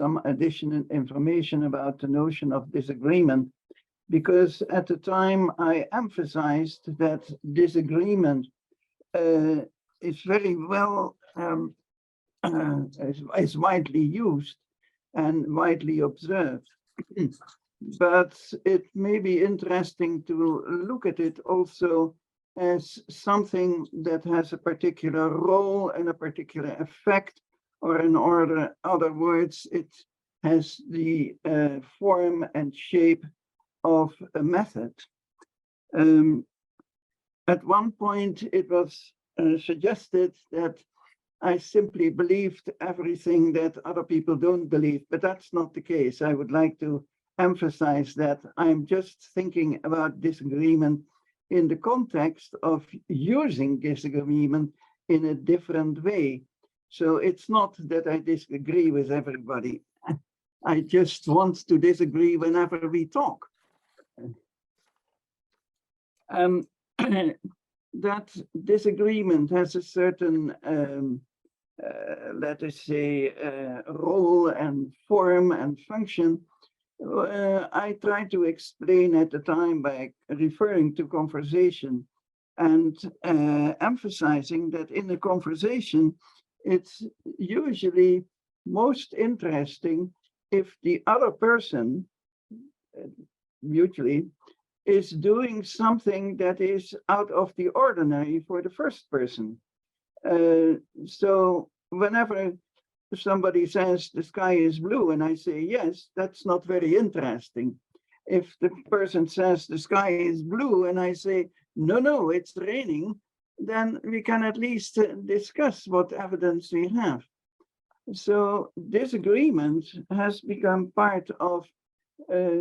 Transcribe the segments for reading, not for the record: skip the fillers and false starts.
some additional information about the notion of disagreement, because at the time I emphasized that disagreement is very well, is widely used and widely observed. But it may be interesting to look at it also as something that has a particular role and a particular effect, or in other words, it has the form and shape of a method. At one point, it was suggested that I simply believed everything that other people don't believe, but that's not the case. I would like to emphasize that I'm just thinking about disagreement in the context of using disagreement in a different way. So it's not that I disagree with everybody. I just want to disagree whenever we talk. That disagreement has a certain, let us say, role and form and function. I tried to explain at the time by referring to conversation and emphasizing that in a conversation, it's usually most interesting if the other person, mutually, is doing something that is out of the ordinary for the first person. So whenever somebody says the sky is blue and I say yes, that's not very interesting. If the person says the sky is blue and I say no, it's raining, then we can at least discuss what evidence we have. So disagreement has become part of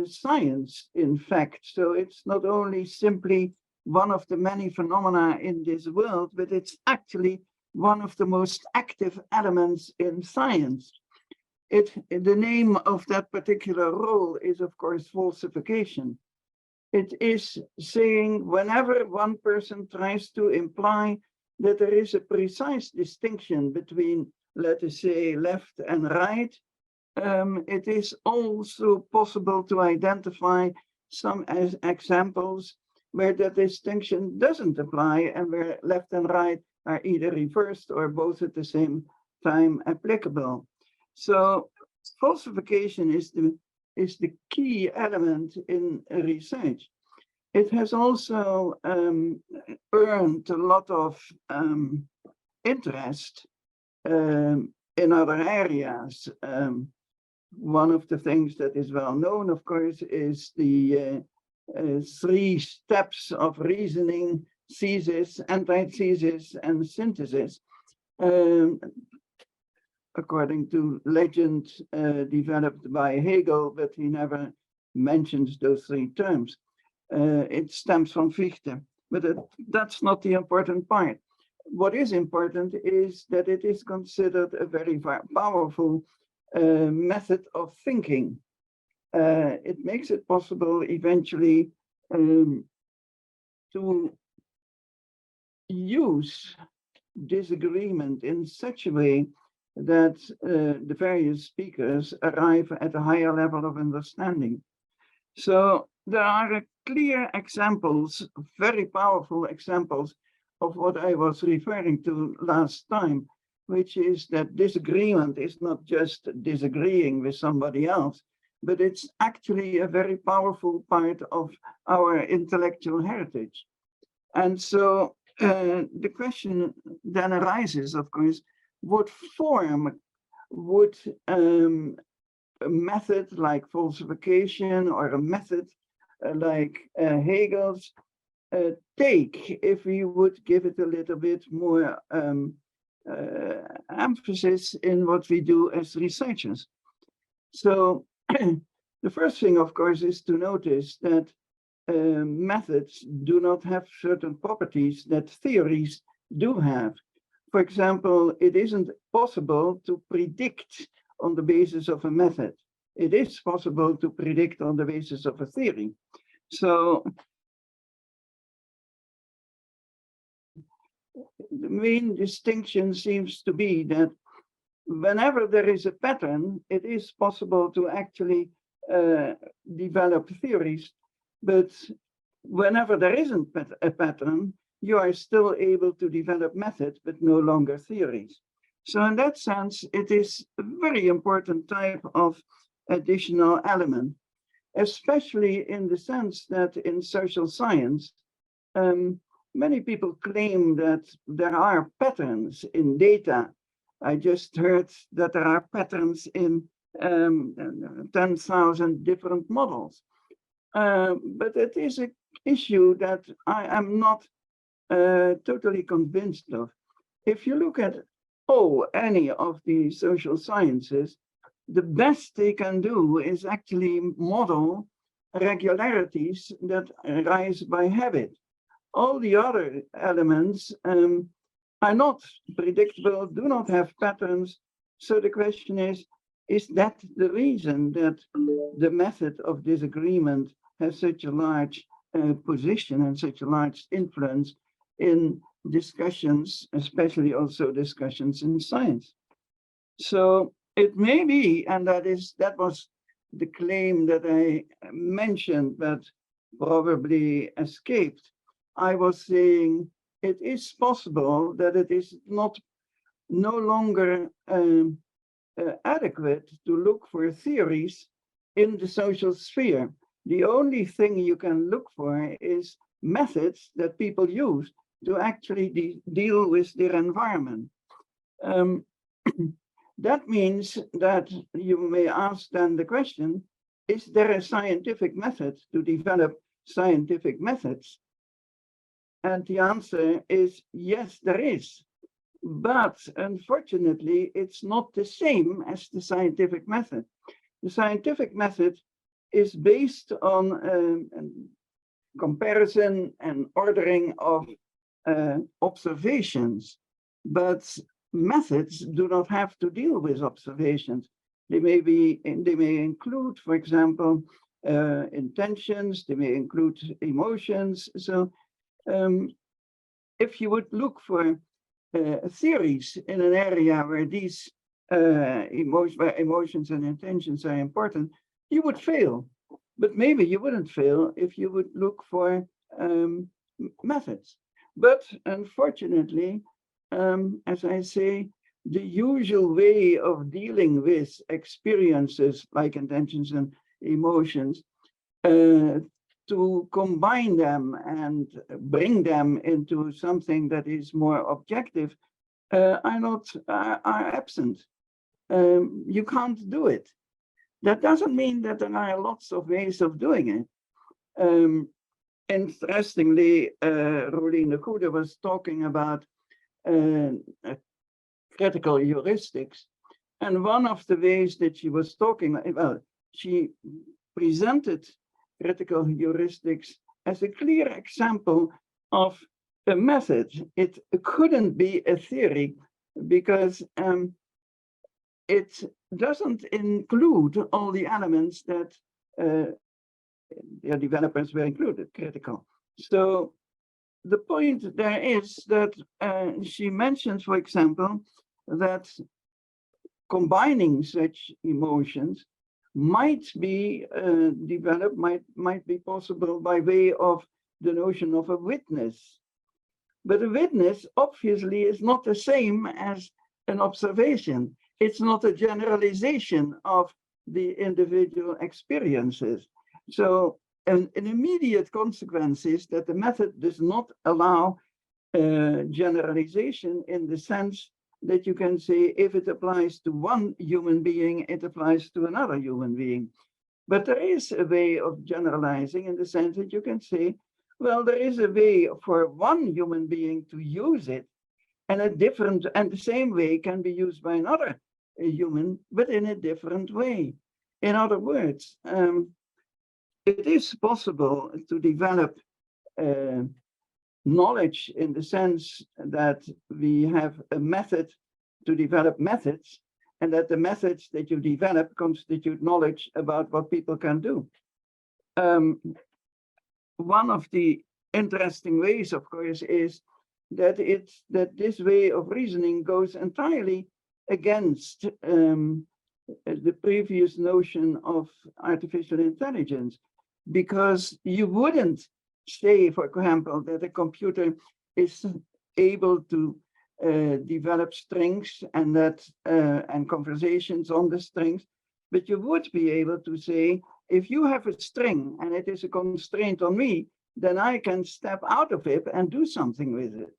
science, in fact. So it's not only simply one of the many phenomena in this world, but it's actually one of the most active elements in science. The name of that particular role is, of course, falsification. It is saying whenever one person tries to imply that there is a precise distinction between, let us say, left and right, it is also possible to identify some examples where that distinction doesn't apply and where left and right are either reversed or both at the same time applicable. So falsification is the key element in research. It has also earned a lot of interest in other areas. One of the things that is well known, of course, is the 3 steps of reasoning: thesis, antithesis, and synthesis. According to legend, developed by Hegel, but he never mentions those 3 terms. It stems from Fichte, but that's not the important part. What is important is that it is considered a very powerful method of thinking. It makes it possible eventually to use disagreement in such a way that the various speakers arrive at a higher level of understanding. So there are clear examples, very powerful examples of what I was referring to last time, which is that disagreement is not just disagreeing with somebody else, but it's actually a very powerful part of our intellectual heritage. And so the question then arises, of course, what form would a method like falsification or a method like Hegel's take if we would give it a little bit more emphasis in what we do as researchers? So the first thing, of course, is to notice that methods do not have certain properties that theories do have. For example, it isn't possible to predict on the basis of a method. It is possible to predict on the basis of a theory. So the main distinction seems to be that whenever there is a pattern, it is possible to actually develop theories, but whenever there isn't a pattern, you are still able to develop methods, but no longer theories. So in that sense, it is a very important type of additional element, especially in the sense that in social science, many people claim that there are patterns in data. I just heard that there are patterns in 10,000 different models. But it is an issue that I am not totally convinced of. If you look at any of the social sciences, the best they can do is actually model regularities that arise by habit. All the other elements are not predictable, do not have patterns. So the question is that the reason that the method of disagreement has such a large position and such a large influence in discussions, especially also discussions in science? So it may be, and that was the claim that I mentioned, but probably escaped. I was saying it is possible that it is no longer adequate to look for theories in the social sphere. The only thing you can look for is methods that people use to actually deal with their environment. That means that you may ask then the question, is there a scientific method to develop scientific methods? And the answer is yes, there is. But unfortunately, it's not the same as the scientific method. The scientific method is based on comparison and ordering of observations, but methods do not have to deal with observations. They may include, for example, intentions. They may include emotions. So if you would look for theories in an area where these emotions and intentions are important, you would fail. But maybe you wouldn't fail if you would look for methods. But unfortunately, as I say, the usual way of dealing with experiences like intentions and emotions, to combine them and bring them into something that is more objective, are absent. You can't do it. That doesn't mean that there are lots of ways of doing it. Interestingly, Rolene Goede was talking about critical heuristics. And one of the ways that she was talking, she presented critical heuristics as a clear example of a method. It couldn't be a theory because it doesn't include all the elements that the developers were included, critical. So the point there is that she mentions, for example, that combining such emotions might be developed, might be possible by way of the notion of a witness. But a witness obviously is not the same as an observation. It's not a generalization of the individual experiences. So an immediate consequence is that the method does not allow generalization in the sense that you can say if it applies to one human being, it applies to another human being. But there is a way of generalizing in the sense that you can say, well, there is a way for one human being to use it, and the same way can be used by another human, but in a different way. In other words, it is possible to develop knowledge in the sense that we have a method to develop methods, and that the methods that you develop constitute knowledge about what people can do. One of the interesting ways, of course, is that this way of reasoning goes entirely against the previous notion of artificial intelligence, because you wouldn't say, for example, that a computer is able to develop strings and and conversations on the strings, but you would be able to say, if you have a string and it is a constraint on me, then I can step out of it and do something with it.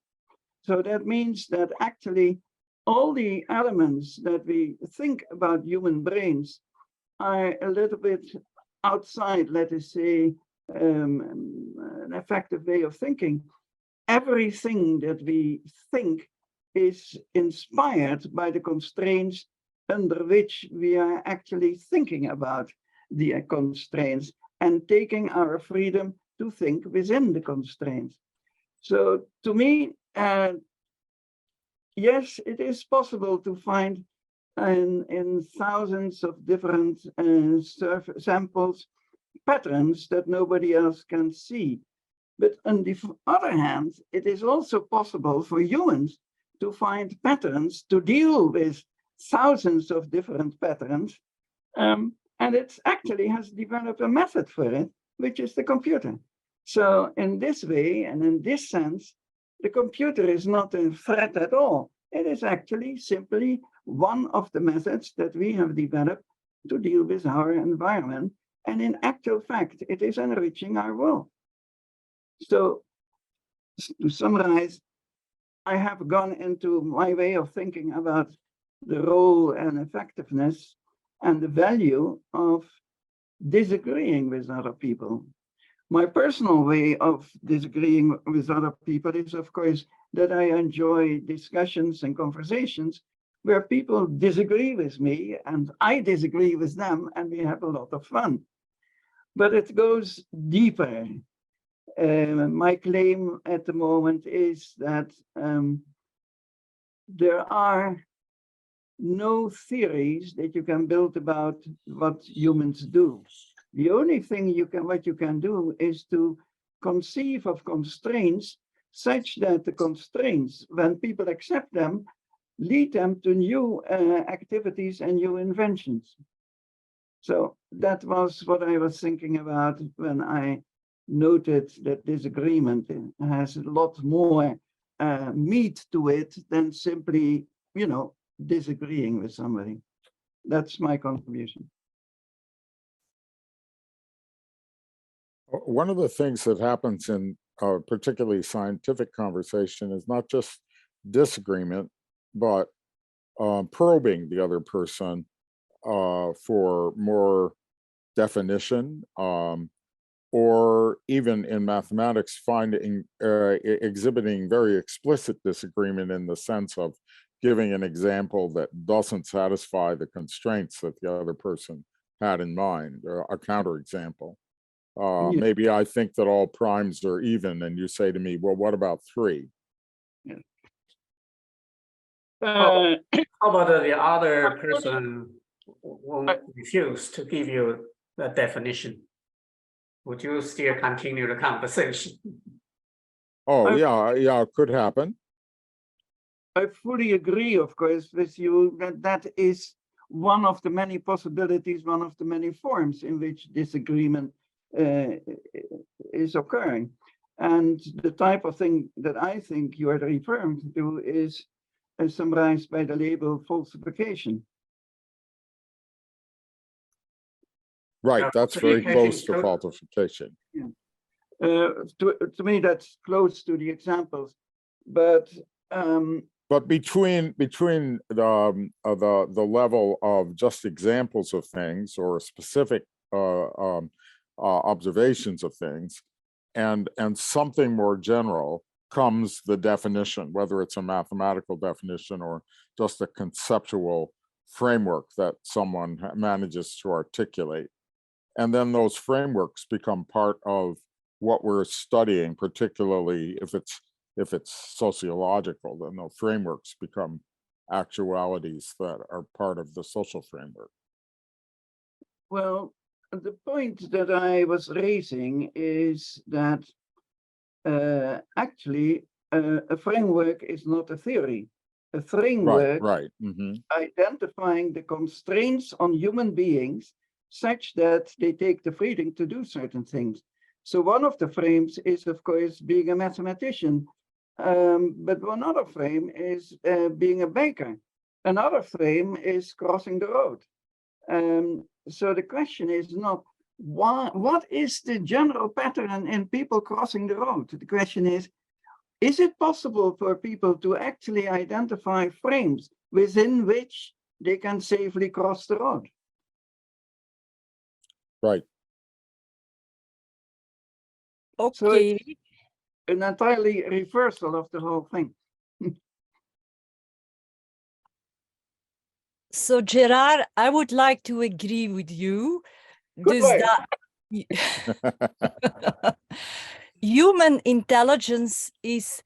So that means that actually all the elements that we think about human brains are a little bit outside, let us say, an effective way of thinking. Everything that we think is inspired by the constraints under which we are actually thinking about the constraints and taking our freedom to think within the constraints. So to me, yes, it is possible to find in thousands of different samples patterns that nobody else can see. But on the other hand, it is also possible for humans to find patterns to deal with thousands of different patterns. And it actually has developed a method for it, which is the computer. So in this way, and in this sense, the computer is not a threat at all. It is actually simply one of the methods that we have developed to deal with our environment. And in actual fact, it is enriching our world. So to summarize, I have gone into my way of thinking about the role and effectiveness and the value of disagreeing with other people. My personal way of disagreeing with other people is, of course, that I enjoy discussions and conversations where people disagree with me and I disagree with them, and we have a lot of fun. But it goes deeper. My claim at the moment is that there are no theories that you can build about what humans do. The only thing what you can do is to conceive of constraints such that the constraints, when people accept them, lead them to new activities and new inventions. So that was what I was thinking about when I noted that disagreement has a lot more meat to it than simply, disagreeing with somebody. That's my contribution. One of the things that happens in particularly scientific conversation is not just disagreement, but probing the other person for more definition, or even in mathematics, exhibiting very explicit disagreement in the sense of giving an example that doesn't satisfy the constraints that the other person had in mind, or a counterexample. Maybe I think that all primes are even, and you say to me, well, what about 3? Yeah. How about the other person won't refuse to give you the definition? Would you still continue the conversation? Oh, yeah, it could happen. I fully agree, of course, with you that is one of the many possibilities, one of the many forms in which disagreement is occurring. And the type of thing that I think you are referring to is summarized by the label falsification. Right, that's very close to falsification. Yeah. To me, that's close to the examples, but between the level of just examples of things or specific observations of things and something more general comes the definition, whether it's a mathematical definition or just a conceptual framework that someone manages to articulate. And then those frameworks become part of what we're studying, particularly if it's sociological, then the frameworks become actualities that are part of the social framework. Well, the point that I was raising is that actually a framework is not a theory. a framework Right. Mm-hmm. identifying the constraints on human beings such that they take the freedom to do certain things. So one of the frames is, of course, being a mathematician. But one other frame is being a baker. Another frame is crossing the road. So the question is not what is the general pattern in people crossing the road? The question is it possible for people to actually identify frames within which they can safely cross the road? Right. So Okay. it's an entirely reversal of the whole thing. So Gerard, I would like to agree with you. Good Dus work. human intelligence is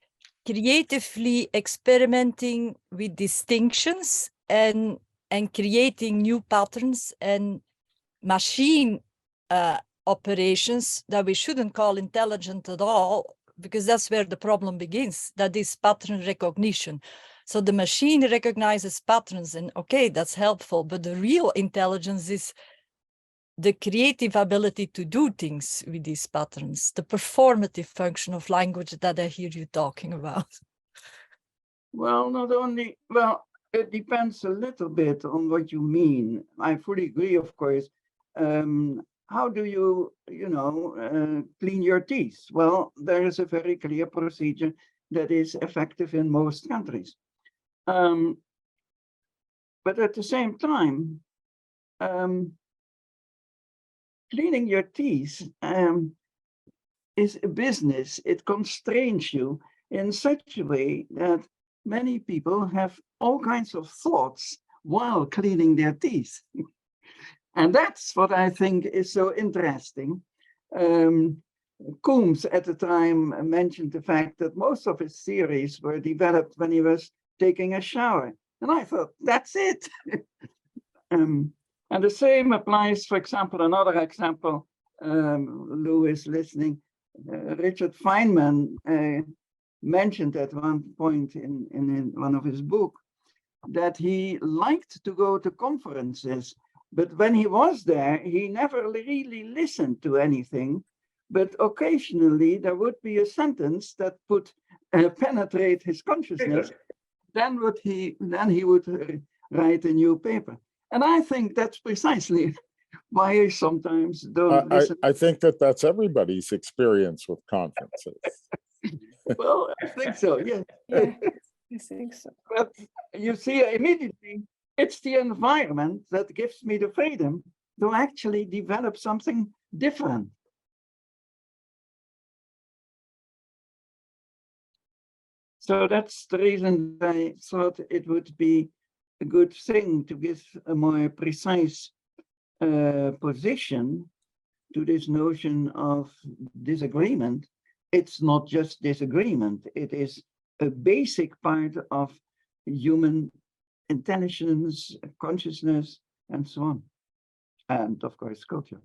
creatively experimenting with distinctions and creating new patterns and machine operations that we shouldn't call intelligent at all, because that's where the problem begins. That is pattern recognition. So the machine recognizes patterns and okay, that's helpful, but the real intelligence is the creative ability to do things with these patterns, the performative function of language that I hear you talking about. Well, not only, well, it depends a little bit on what you mean. I fully agree, of course. How do you, clean your teeth? Well, there is a very clear procedure that is effective in most countries. But at the same time, cleaning your teeth is a business. It constrains you in such a way that many people have all kinds of thoughts while cleaning their teeth. And that's what I think is so interesting. Coombs at the time mentioned the fact that most of his theories were developed when he was taking a shower. And I thought, that's it. And the same applies, for example, another example, Lou is listening, Richard Feynman mentioned at one point in one of his books that he liked to go to conferences, but when he was there, he never really listened to anything, but occasionally there would be a sentence that would penetrate his consciousness. Then he would write a new paper. And I think that's precisely why I sometimes don't listen. I think that's everybody's experience with conferences. Well, I think so, yeah. Yeah, I think so. But you see, immediately, it's the environment that gives me the freedom to actually develop something different. So that's the reason I thought it would be a good thing to give a more precise position to this notion of disagreement. It's not just disagreement, it is a basic part of human intelligence, consciousness, and so on. And of course, culture.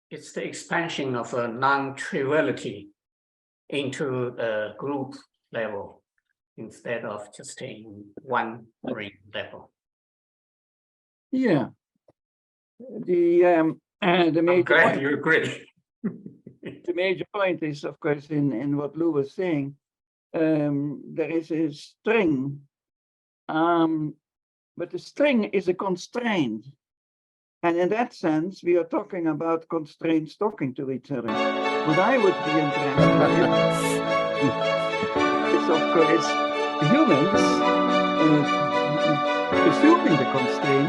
It's the expansion of a non-triviality into a group level instead of just in one brain level. Yeah. The I'm major glad point, you agree. the major point is, of course, in what Lou was saying, there is a string, but the string is a constraint. And in that sense, we are talking about constraints talking to each other. What I would be interested in is, of course, humans assuming the constraint